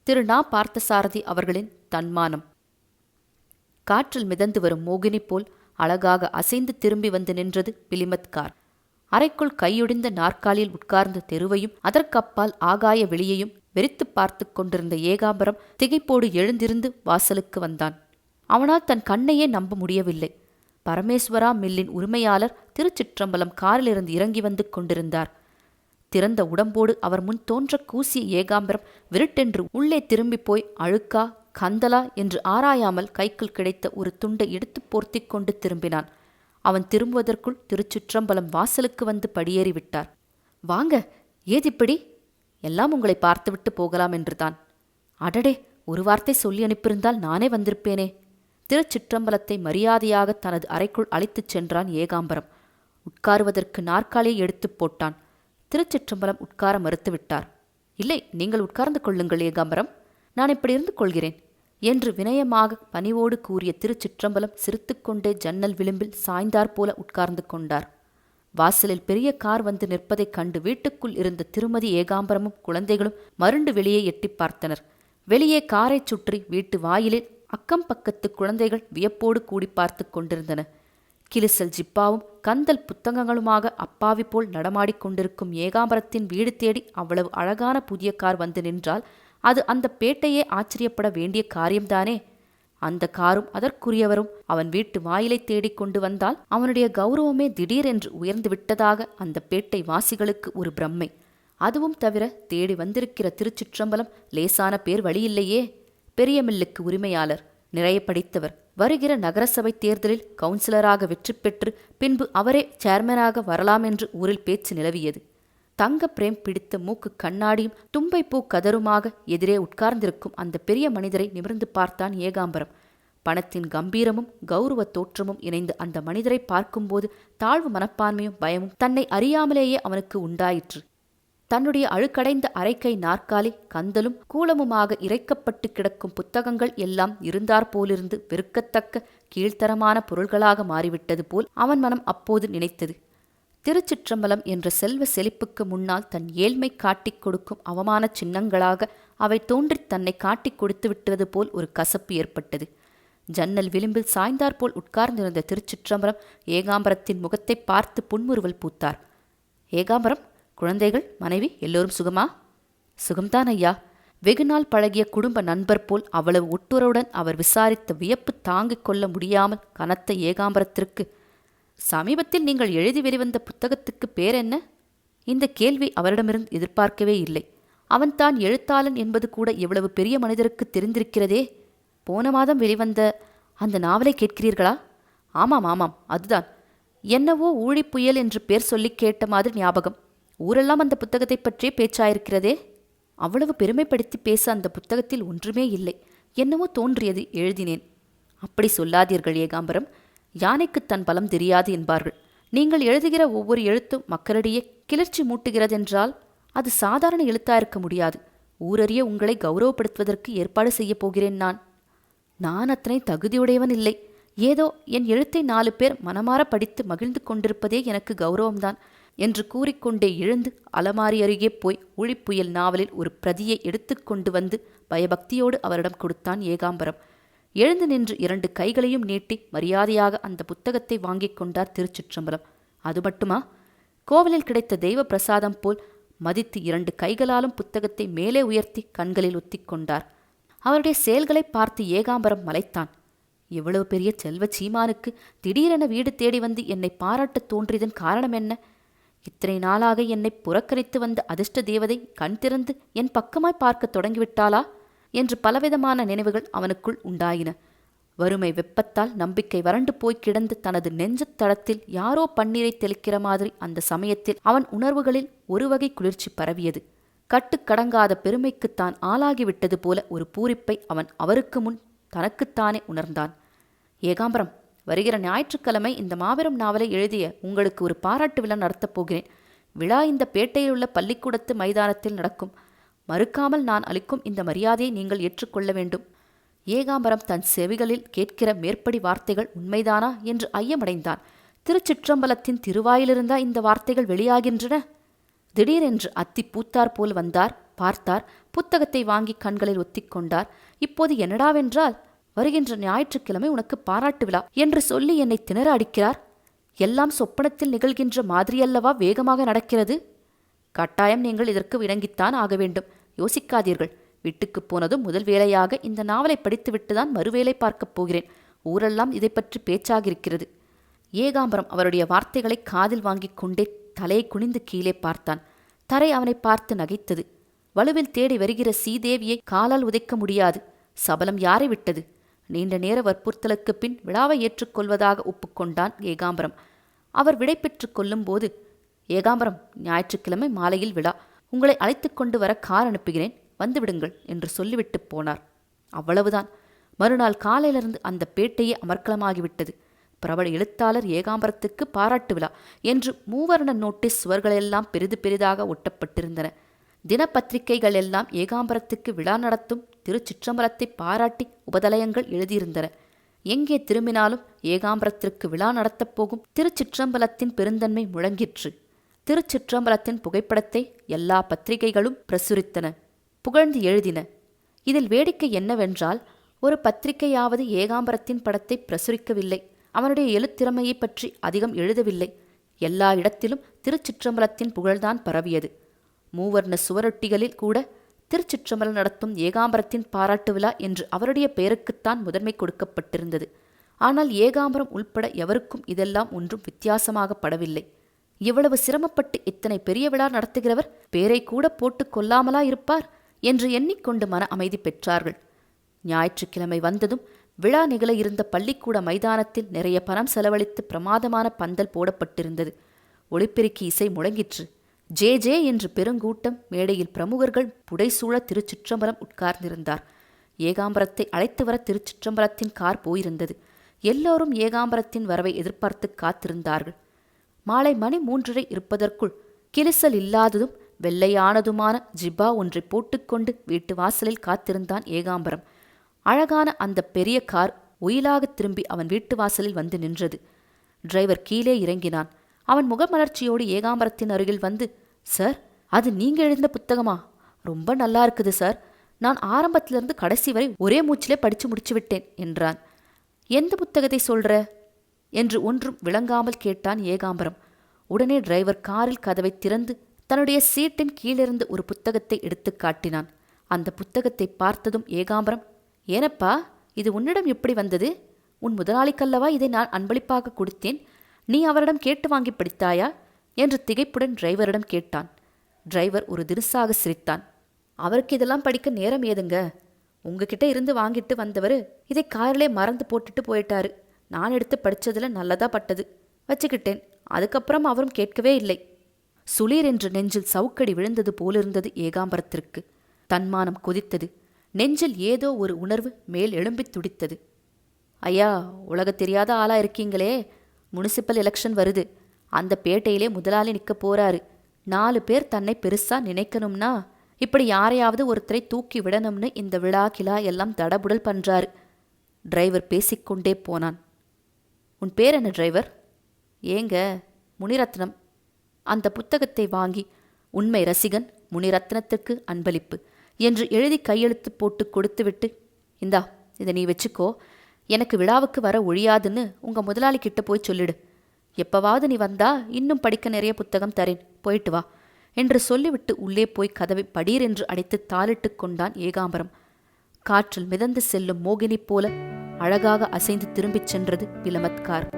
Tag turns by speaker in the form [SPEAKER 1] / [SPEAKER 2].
[SPEAKER 1] திரு நா. பார்த்தசாரதி அவர்களின் தன்மானம். காற்றில் மிதந்து வரும் மோகினி போல் அழகாக அசைந்து திரும்பி வந்து நின்றது பிலிமத் கார். அறைக்குள் கையொடிந்த நாற்காலியில் உட்கார்ந்த தெருவையும் அதற்கப்பால் ஆகாய வெளியையும் வெறித்துப் பார்த்து கொண்டிருந்த ஏகாம்பரம் திகைப்போடு எழுந்திருந்து வாசலுக்கு வந்தான். அவனால் தன் கண்ணையே நம்ப முடியவில்லை. பரமேஸ்வரா மில்லின் உரிமையாளர் திருச்சிற்றம்பலம் காரிலிருந்து இறங்கி வந்து கொண்டிருந்தார். திறந்த உடம்போடு அவர் முன் தோன்ற கூசிய ஏகாம்பரம் விருட்டென்று உள்ளே திரும்பி போய் அழுக்கா கந்தலா என்று ஆராயாமல் கைக்குள் கிடைத்த ஒரு துண்டை எடுத்து போர்த்தி கொண்டு திரும்பினான். அவன் திரும்புவதற்குள் திருச்சிற்றம்பலம் வாசலுக்கு வந்து படியேறிவிட்டார். வாங்க, ஏதிப்படி? எல்லாம் உங்களை பார்த்துவிட்டு போகலாம் என்றுதான். அடடே, ஒரு வார்த்தை சொல்லி அனுப்பியிருந்தால் நானே வந்திருப்பேனே. திருச்சிற்றம்பலத்தை மரியாதையாக தனது அறைக்குள் அழைத்துச் சென்றான் ஏகாம்பரம். உட்காருவதற்கு நாற்காலியை எடுத்துப் போட்டான். திருச்சிற்றம்பலம் உட்கார மறுத்துவிட்டார். இல்லை, நீங்கள் உட்கார்ந்து கொள்ளுங்கள் ஏகாம்பரம், நான் இப்படி இருந்து கொள்கிறேன் என்று வினயமாக பணிவோடு கூறிய திருச்சிற்றம்பலம் சிரித்துக்கொண்டே ஜன்னல் விளிம்பில் சாய்ந்தாற்போல உட்கார்ந்து கொண்டார். வாசலில் பெரிய கார் வந்து நிற்பதைக் கண்டு வீட்டுக்குள் இருந்த திருமதி ஏகாம்பரமும் குழந்தைகளும் மருண்டு வெளியே எட்டி பார்த்தனர். வெளியே காரைச் சுற்றி வீட்டு வாயிலில் அக்கம் பக்கத்து குழந்தைகள் வியப்போடு கூடி பார்த்து கொண்டிருந்தன. கிளிசல் ஜிப்பாவும் கந்தல் புத்தகங்களுமாக அப்பாவி போல் நடமாடிக் கொண்டிருக்கும் ஏகாம்பரத்தின் வீடு தேடி அவ்வளவு அழகான புதிய கார் வந்து நின்றால் அது அந்த பேட்டையே ஆச்சரியப்பட வேண்டிய காரியம்தானே. அந்த காரும் அதற்குரியவரும் அவன் வீட்டு வாயிலை தேடிக் கொண்டு வந்தால் அவனுடைய கௌரவமே திடீரென்று உயர்ந்து விட்டதாக அந்த பேட்டை வாசிகளுக்கு ஒரு பிரம்மை. அதுவும் தவிர தேடி வந்திருக்கிற திருச்சிற்றம்பலம் லேசான பேர் வழியில்லையே. பெரிய மில்லுக்கு உரிமையாளர், நிறைய படித்தவர், வருகிற நகரசபை தேர்தலில் கவுன்சிலராக வெற்றி பெற்று பின்பு அவரே சேர்மனாக வரலாம் என்று ஊரில் பேச்சு நிலவியது. தங்க பிரேம் பிடித்த மூக்கு கண்ணாடியும் தும்பைப்பூ கதருமாக எதிரே உட்கார்ந்திருக்கும் அந்த பெரிய மனிதரை நிமிர்ந்து பார்த்தான் ஏகாம்பரம். பணத்தின் கம்பீரமும் கௌரவ தோற்றமும் இணைந்து அந்த மனிதரை பார்க்கும்போது தாழ்வு மனப்பான்மையும் பயமும் தன்னை அறியாமலேயே அவனுக்கு உண்டாயிற்று. தன்னுடைய அழுக்கடைந்த அரைக்கை நாற்காலி கந்தலும் கூலமுமாக இறைக்கப்பட்டு கிடக்கும் புத்தகங்கள் எல்லாம் இருந்தாற்போலிருந்து வெறுக்கத்தக்க கீழ்த்தரமான பொருள்களாக மாறிவிட்டது போல் அவன் மனம் அப்போது நினைத்தது. திருச்சிற்றம்பலம் என்ற செல்வ செழிப்புக்கு முன்னால் தன் ஏழ்மை காட்டிக் கொடுக்கும் அவமான சின்னங்களாக அவை தோன்றித் தன்னை காட்டிக் கொடுத்து விட்டது போல் ஒரு கசப்பு ஏற்பட்டது. ஜன்னல் விளிம்பில் சாய்ந்தாற்போல் உட்கார்ந்திருந்த திருச்சிற்றம்பலம் ஏகாம்பரத்தின் முகத்தை பார்த்து புன்முறுவல் பூத்தார். ஏகாம்பரம், குழந்தைகள், மனைவி எல்லோரும் சுகமா? சுகம்தான் ஐயா. வெகுநாள் பழகிய குடும்ப நண்பர் போல் அவ்வளவு ஒட்டுறவுடன் அவர் விசாரித்த வியப்பு தாங்கிக் கொள்ள முடியாமல் கனத்த ஏகாம்பரத்திற்கு, சமீபத்தில் நீங்கள் எழுதி வெளிவந்த புத்தகத்துக்கு பேர் என்ன? இந்த கேள்வி அவரிடமிருந்து எதிர்பார்க்கவே இல்லை. அவன் தான் எழுத்தாளன் என்பது கூட எவ்வளவு பெரிய மனிதருக்கு தெரிந்திருக்கிறதே. போன மாதம் வெளிவந்த அந்த நாவலை கேட்கிறீர்களா? ஆமாம் ஆமாம், அதுதான். என்னவோ ஊழிப்புயல் என்று பேர் சொல்லி கேட்ட மாதிரி ஞாபகம். ஊரெல்லாம் அந்த புத்தகத்தை பற்றியே பேச்சாயிருக்கிறதே. அவ்வளவு பெருமைப்படுத்தி பேச அந்த புத்தகத்தில் ஒன்றுமே இல்லை. என்னவோ தோன்றியது, எழுதினேன். அப்படி சொல்லாதீர்கள் ஏகாம்பரம். யானைக்கு தன் பலம் தெரியாது என்பார்கள். நீங்கள் எழுதுகிற ஒவ்வொரு எழுத்தும் மக்களிடையே கிளர்ச்சி மூட்டுகிறதென்றால் அது சாதாரண எழுத்தாயிருக்க முடியாது. ஊரறிய உங்களை கௌரவப்படுத்துவதற்கு ஏற்பாடு செய்யப் போகிறேன் நான் அத்தனை தகுதியுடையவன் இல்லை. ஏதோ என் எழுத்தை 4 பேர் மனமாற படித்து மகிழ்ந்து கொண்டிருப்பதே எனக்கு கௌரவம்தான் என்று கூறிக்கொண்டே எழுந்து அலமாரி அருகே போய் ஊழிப்புயல் நாவலில் ஒரு பிரதியை எடுத்துக்கொண்டு வந்து பயபக்தியோடு அவரிடம் கொடுத்தான் ஏகாம்பரம். எழுந்து நின்று 2 கைகளையும் நீட்டி மரியாதையாக அந்த புத்தகத்தை வாங்கிக் கொண்டார் திருச்சிற்றம்பலம். அது மட்டுமா, கோவிலில் கிடைத்த தெய்வ பிரசாதம் போல் மதித்து 2 கைகளாலும் புத்தகத்தை மேலே உயர்த்தி கண்களில் ஒத்திக் கொண்டார். அவருடைய செயல்களை பார்த்து ஏகாம்பரம் மலைத்தான். எவ்வளவு பெரிய செல்வ சீமானுக்கு திடீரென வீடு தேடி வந்து என்னை பாராட்டத் தோன்றியதன் காரணம் என்ன? இத்தனை நாளாக என்னை புறக்கணித்து வந்த அதிர்ஷ்ட தேவதை கண் திறந்து என் பக்கமாய் பார்க்க தொடங்கிவிட்டாளா என்று பலவிதமான நினைவுகள் அவனுக்குள் உண்டாயின. வறுமை வெப்பத்தால் நம்பிக்கை வறண்டு போய் கிடந்து தனது நெஞ்சத் தளத்தில் யாரோ பன்னீரை தெளிக்கிற மாதிரி அந்த சமயத்தில் அவன் உணர்வுகளில் ஒரு வகை குளிர்ச்சி பரவியது. கட்டுக்கடங்காத பெருமைக்குத்தான் ஆளாகிவிட்டது போல ஒரு பூரிப்பை அவன் அவருக்கு முன் தனக்குத்தானே உணர்ந்தான். ஏகாம்பரம், வருகிற ஞாயிற்றுக்கிழமை இந்த மாபெரும் நாவலை எழுதிய உங்களுக்கு ஒரு பாராட்டு விழா நடத்தப் போகிறேன். விழா இந்த பேட்டையிலுள்ள பள்ளிக்கூடத்து மைதானத்தில் நடக்கும். மறுக்காமல் நான் அளிக்கும் இந்த மரியாதையை நீங்கள் ஏற்றுக்கொள்ள வேண்டும். ஏகாம்பரம் தன் செவிகளில் கேட்கிற மேற்படி வார்த்தைகள் உண்மைதானா என்று ஐயமடைந்தான். திருச்சிற்றம்பலத்தின் திருவாயிலிருந்தா இந்த வார்த்தைகள் வெளியாகின்றன? திடீரென்று அத்தி பூத்தார் போல் வந்தார், பார்த்தார். புத்தகத்தை வாங்கி கண்களில் ஒத்திக்கொண்டார். இப்போது என்னடாவென்றால், வருகின்ற ஞாயிற்றுக்கிழமை உனக்கு பாராட்டு விழா என்று சொல்லி என்னை திணற அடிக்கிறார். எல்லாம் சொப்பனத்தில் நிகழ்கின்ற மாதிரியல்லவா வேகமாக நடக்கிறது. கட்டாயம் நீங்கள் இதற்கு இணங்கித்தான் ஆக வேண்டும். யோசிக்காதீர்கள். வீட்டுக்குப் போனதும் முதல் வேலையாக இந்த நாவலை படித்துவிட்டுதான் மறுவேளை பார்க்கப் போகிறேன். ஊரெல்லாம் இதை பற்றி பேச்சாகிருக்கிறது. ஏகாம்பரம் அவருடைய வார்த்தைகளை காதில் வாங்கிக் கொண்டே தலையை குனிந்து கீழே பார்த்தான். தரை அவனை பார்த்து நகைத்தது. வலுவில் தேடி வருகிற சீதேவியை காலால் உதைக்க முடியாது. சபலம் யாரை விட்டது? நீண்ட நேர வற்புறுத்தலுக்குப் பின் விழாவை ஏற்றுக்கொள்வதாக ஒப்புக்கொண்டான் ஏகாம்பரம். அவர் விடை பெற்றுக் கொள்ளும்போது, ஏகாம்பரம், ஞாயிற்றுக்கிழமை மாலையில் விழா. உங்களை அழைத்து கொண்டு வர கார் அனுப்புகிறேன், வந்துவிடுங்கள் என்று சொல்லிவிட்டு போனார். அவ்வளவுதான். மறுநாள் காலையிலிருந்து அந்த பேட்டையே அமர்க்கலமாகிவிட்டது. பிரபல எழுத்தாளர் ஏகாம்பரத்துக்கு பாராட்டு விழா என்று மூவர்ண நோட்டீஸ் சுவர்களெல்லாம் பெரிது பெரிதாக ஒட்டப்பட்டிருந்தன. தினப்பத்திரிகைகள் எல்லாம் ஏகாம்பரத்துக்கு விழா நடத்தும் திருச்சிற்றம்பலத்தை பாராட்டி உபதலயங்கள் எழுதியிருந்தன. எங்கே திரும்பினாலும் ஏகாம்பரத்திற்கு விழா நடத்தப் போகும் திருச்சிற்றம்பலத்தின் பெருந்தன்மை முழங்கிற்று. திருச்சிற்றம்பலத்தின் புகைப்படத்தை எல்லா பத்திரிகைகளும் பிரசுரித்தன, புகழ்ந்து எழுதின. இதில் வேடிக்கை என்னவென்றால், ஒரு பத்திரிகையாவது ஏகாம்பரத்தின் படத்தை பிரசுரிக்கவில்லை. அவனுடைய எழுத்திறமையை பற்றி அதிகம் எழுதவில்லை. எல்லா இடத்திலும் திருச்சிற்றம்பலத்தின் புகழ்தான் பரவியது. மூவர்ண சுவரொட்டிகளில் கூட திருச்சிற்றம்பலம் நடத்தும் ஏகாம்பரத்தின் பாராட்டு விழா என்று அவருடைய பெயருக்குத்தான் முதன்மை கொடுக்கப்பட்டிருந்தது. ஆனால் ஏகாம்பரம் உள்பட எவருக்கும் இதெல்லாம் ஒன்றும் வித்தியாசமாக படவில்லை. இவ்வளவு சிரமப்பட்டு இத்தனை பெரிய விழா நடத்துகிறவர் பேரை கூட போட்டு கொள்ளாமலா இருப்பார் என்று எண்ணிக்கொண்டு மன அமைதி பெற்றார்கள். ஞாயிற்றுக்கிழமை வந்ததும் விழா நிகழ இருந்த பள்ளிக்கூட மைதானத்தில் நிறைய பணம் செலவழித்து பிரமாதமான பந்தல் போடப்பட்டிருந்தது. ஒளிப்பெருக்கி இசை முழங்கிற்று. ஜே ஜே என்று பெருங்கூட்டம். மேடையில் பிரமுகர்கள் புடைசூழ திருச்சிற்றம்பலம் உட்கார்ந்திருந்தார். ஏகாம்பரத்தை அழைத்து வர திருச்சிற்றம்பலத்தின் கார் போயிருந்தது. எல்லோரும் ஏகாம்பரத்தின் வரவை எதிர்பார்த்து காத்திருந்தார்கள். மாலை மணி 3:30 இருப்பதற்குள் கிளிசல் இல்லாததும் வெள்ளையானதுமான ஜிப்பா ஒன்றை போட்டுக்கொண்டு வீட்டு வாசலில் காத்திருந்தான் ஏகாம்பரம். அழகான அந்த பெரிய கார் ஒயிலாக திரும்பி அவன் வீட்டு வாசலில் வந்து நின்றது. டிரைவர் கீழே இறங்கினான். அவன் முகமலர்ச்சியோடு ஏகாம்பரத்தின் அருகில் வந்து, சார், அது நீங்க எழுதின புத்தகமா? ரொம்ப நல்லா இருக்குது சார். நான் ஆரம்பத்திலிருந்து கடைசி வரை ஒரே மூச்சிலே படிச்சு முடிச்சு விட்டேன் என்றான். எந்த புத்தகத்தை சொல்ற என்று ஒன்றும் விளங்காமல் கேட்டான் ஏகாம்பரம். உடனே டிரைவர் காரில் கதவை திறந்து தன்னுடைய சீட்டின் கீழிருந்து ஒரு புத்தகத்தை எடுத்து காட்டினான். அந்த புத்தகத்தை பார்த்ததும் ஏகாம்பரம், ஏனப்பா, இது உன்னிடம் எப்படி வந்தது? உன் முதலாளிக்கல்லவா இதை நான் அன்பளிப்பாக கொடுத்தேன். நீ அவரிடம் கேட்டு வாங்கி படித்தாயா என்று திகைப்புடன் டிரைவரிடம் கேட்டான். டிரைவர் ஒரு தினுசாக சிரித்தான். அவருக்கு இதெல்லாம் படிக்க நேரம் ஏதுங்க? உங்ககிட்ட இருந்து வாங்கிட்டு வந்தவர் இதை காரிலே மறந்து போட்டுட்டு போயிட்டாரு. நான் எடுத்து படித்ததில் நல்லதா பட்டது, வச்சுக்கிட்டேன். அதுக்கப்புறம் அவரும் கேட்கவே இல்லை. சுளீர் என்று நெஞ்சில் சவுக்கடி விழுந்தது போலிருந்தது ஏகாம்பரத்திற்கு. தன்மானம் கொதித்தது. நெஞ்சில் ஏதோ ஒரு உணர்வு மேல் எழும்பித் துடித்தது. ஐயா, உலக தெரியாத ஆளா இருக்கீங்களே. முனிசிபல் எலெக்ஷன் வருது. அந்த பேட்டையிலே முதலாளி நிற்க போறாரு. 4 பேர் தன்னை பெருசா நினைக்கணும்னா இப்படி யாரையாவது ஒருத்தரை தூக்கி விடணும்னு இந்த விழா கிலா எல்லாம் தடபுடல் பண்றாரு. டிரைவர் பேசிக்கொண்டே போனான். உன் பேர் என்ன டிரைவர்? ஏங்க, முனிரத்னம். அந்த புத்தகத்தை வாங்கி, உண்மை ரசிகன் முனிரத்னத்திற்கு அன்பளிப்பு என்று எழுதி கையெழுத்து போட்டு கொடுத்துவிட்டு, இந்தா, இதை நீ வச்சுக்கோ. எனக்கு விழாவுக்கு வர ஒழியாதுன்னு உங்க முதலாளி கிட்ட போய் சொல்லிடு. எப்பவாவது நீ வந்தா இன்னும் படிக்க நிறைய புத்தகம் தரேன், போயிட்டு வா என்று சொல்லிவிட்டு உள்ளே போய் கதவை படீர் என்று அடைத்து தாளிட்டு கொண்டான் ஏகாம்பரம். காற்றில் மிதந்து செல்லும் மோகினி போல அழகாக அசைந்து திரும்பிச் சென்றது பிலமத் கார்.